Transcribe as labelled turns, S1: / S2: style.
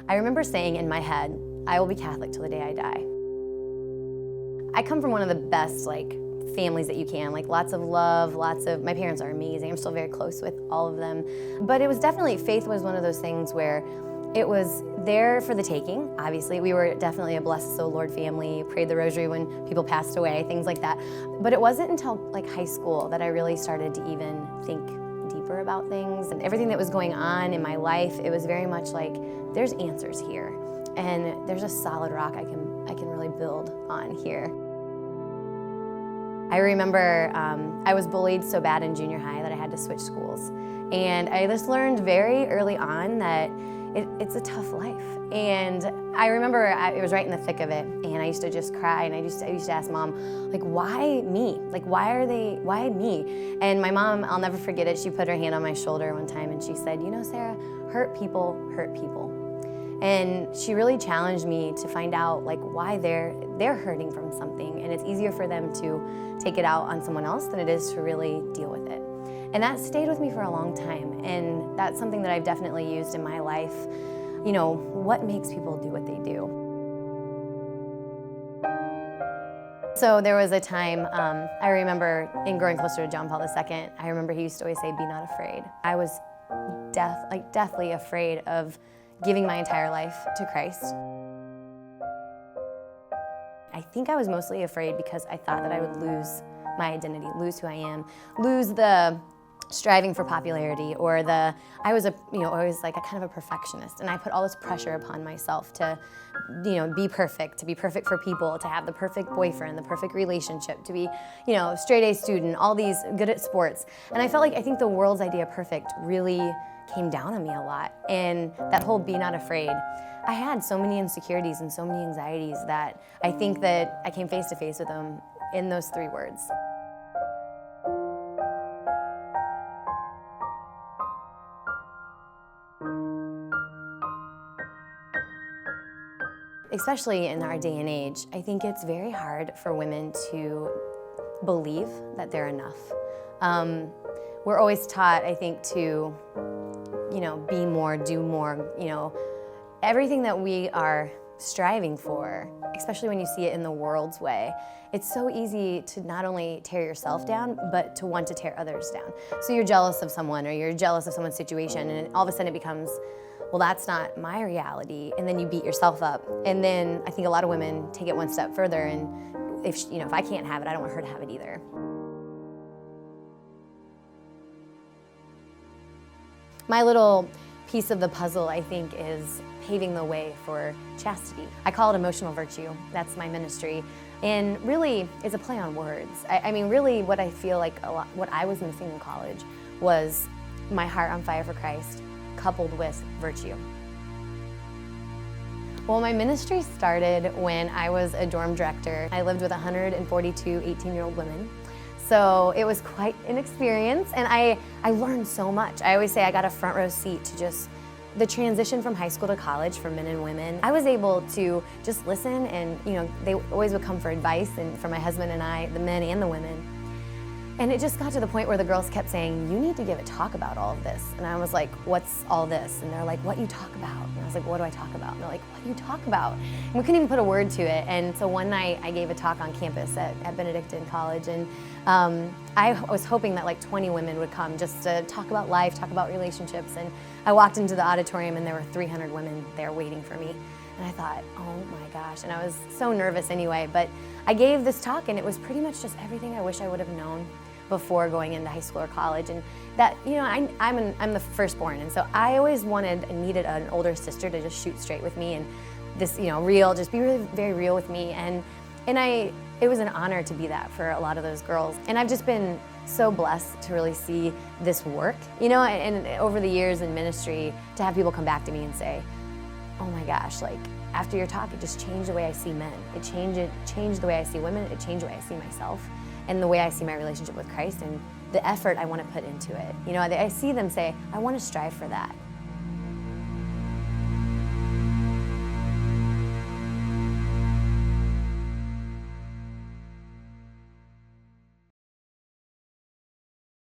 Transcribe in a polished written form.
S1: I remember saying in my head, I will be Catholic till the day I die. I come from one of the best families that you can, lots of love, my parents are amazing. I'm still very close with all of them. But it was definitely, faith was one of those things where it was there for the taking. Obviously, we were definitely a Bless the Lord family, prayed the rosary when people passed away, things like that. But it wasn't until high school that I really started to even think deeper about things. And everything that was going on in my life, it was very much like, there's answers here. And there's a solid rock I can really build on here. I remember I was bullied so bad in junior high that I had to switch schools. And I just learned very early on that it's a tough life. And I remember it was right in the thick of it, and I used to just cry, and I used to ask Mom, why me? Why me? And my mom, I'll never forget it, she put her hand on my shoulder one time and she said, Sarah, hurt people hurt people. And she really challenged me to find out why they're hurting from something, and it's easier for them to take it out on someone else than it is to really deal with it. And that stayed with me for a long time, and that's something that I've definitely used in my life. What makes people do what they do? So there was a time, I remember in growing closer to John Paul II, I remember he used to always say, be not afraid. I was deathly afraid of giving my entire life to Christ. I think I was mostly afraid because I thought that I would lose my identity, lose who I am, lose the striving for popularity, or I was always a kind of a perfectionist, and I put all this pressure upon myself to, be perfect, to be perfect for people, to have the perfect boyfriend, the perfect relationship, to be, straight A student, all these, good at sports. And I felt I think the world's idea of perfect really came down on me a lot. And that whole be not afraid, I had so many insecurities and so many anxieties that I think that I came face to face with them in those 3 words. Especially in our day and age, I think it's very hard for women to believe that they're enough. We're always taught, I think, to be more, do more, everything that we are striving for, especially when you see it in the world's way. It's so easy to not only tear yourself down, but to want to tear others down. So you're jealous of someone, or you're jealous of someone's situation, and all of a sudden it becomes, well, that's not my reality, and then you beat yourself up. And then I think a lot of women take it one step further, and if I can't have it, I don't want her to have it either. My little piece of the puzzle, I think, is paving the way for chastity. I call it emotional virtue. That's my ministry. And really, it's a play on words. I mean, really what I feel what I was missing in college was my heart on fire for Christ, coupled with virtue. Well, my ministry started when I was a dorm director. I lived with 142 18-year-old women. So it was quite an experience, and I learned so much. I always say I got a front row seat to just the transition from high school to college for men and women. I was able to just listen, and they always would come for advice, and for my husband and I, the men and the women. And it just got to the point where the girls kept saying, you need to give a talk about all of this. And I was like, what's all this? And they're like, what you talk about? And I was like, what do I talk about? And they're like, what do you talk about? And we couldn't even put a word to it. And so one night I gave a talk on campus at Benedictine College, and I was hoping that 20 women would come just to talk about life, talk about relationships. And I walked into the auditorium and there were 300 women there waiting for me. And I thought, oh my gosh, and I was so nervous anyway, but I gave this talk, and it was pretty much just everything I wish I would have known before going into high school or college. And that, I'm the firstborn, and so I always needed an older sister to just shoot straight with me, and this, just be really very real with me. And it was an honor to be that for a lot of those girls. And I've just been so blessed to really see this work, and over the years in ministry, to have people come back to me and say, oh my gosh, after your talk, it just changed the way I see men. It changed the way I see women. It changed the way I see myself and the way I see my relationship with Christ and the effort I want to put into it. I see them say, I want to strive for that.